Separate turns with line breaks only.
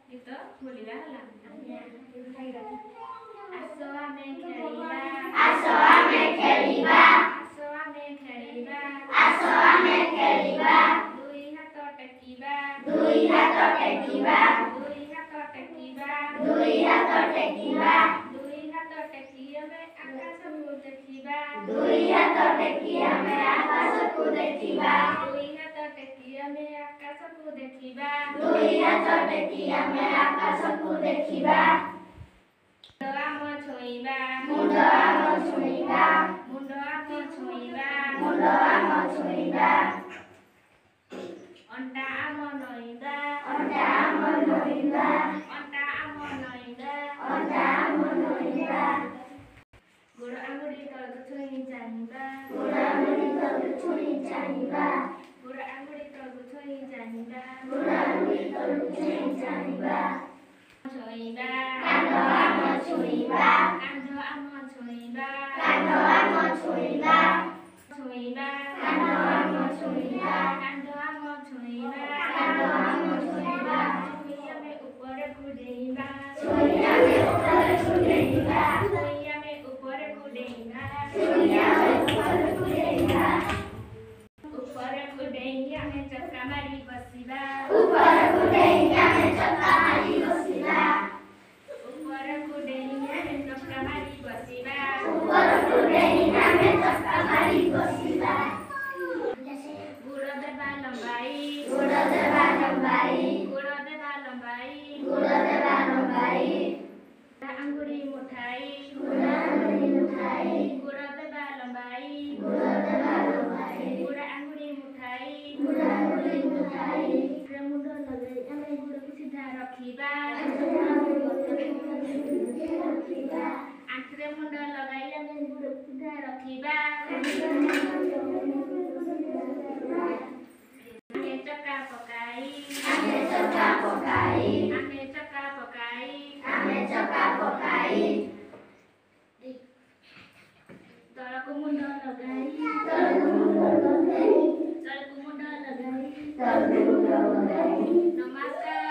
गीत बोलिबा हला आसो आमे खेलिबा आसो आमे खेलिबा आसो आमे खेलिबा आसो आमे खेलिबा दुई हाथ टेकिबा दुई हाथ टेकिबा दुई हाथ टेकिबा दुई हाथ टेकिबा दुई हाथ टेकी आमे आकाश को देखिबा दुई हाथ टेकी आमे आकाश को देखिबा दुई हाथ टेकी आमे आकाश को देखिबा दुई हाथ टेकी आमे आकाश को देखिबा मुंड आम छुइबा मुंड आम छुइबा मुंड आम छुइबा मुंड आम छुइबा अंटा आम नइबा अंटा आम नइबा अंटा आम नइबा अंटा आम नइबा गोड़ आंगुरी तलक छुई जानिबा गोड़ आंगुरी तलक छुई जानिबा गोड़ आंगुरी तलक छुई जानिबा गोड़ आंगुरी तलक छुई जानिबा छुइबा कांदो आम छुइबा कांदो आम छुइबा कांदो आम छुइबा छुइबा कांदो आम छुइबा कांदो आम छुइबा कांदो आम छुइबा छुइया में ऊपर कुडेइबा छुइया में ऊपर कुडेइबा छुइया में ऊपर कुडेइबा छुइया में ऊपर कुडेइबा ऊपर कुडेइया में चक्का मारी बसिबा ऊपर कुडेइया में चक्का मारी बसिबा ऊपर कुडेइया में चक्का मारी बसिबा ऊपर कुडेइया में चक्का मारी बसिबा गुड़ देबा लंबाई गुड़ देबा लंबाई गुड़ देबा लंबाई गुड़ देबा लंबाई अंगुरी मुठाई गुड़ अंगुरी मुठाई गुड़ देबा लंबाई गुड़ देबा लंबाई गुड़ अंगुरी मुठाई गुड़ अंगुरी मुठाई मुंड लगे आमे गुड़ को सीधा रखिबा आंखरे मुंड लगाई आमे गुड़ को सीधा रखिबा आमे चक्का पकाई आमे चक्का पकाई आमे चक्का पकाई आमे चक्का पकाई तलको मुंड लगाई तलको मुंड लगाई तलको मुंड लगाई तलको मुंड लगाई नमस्कार।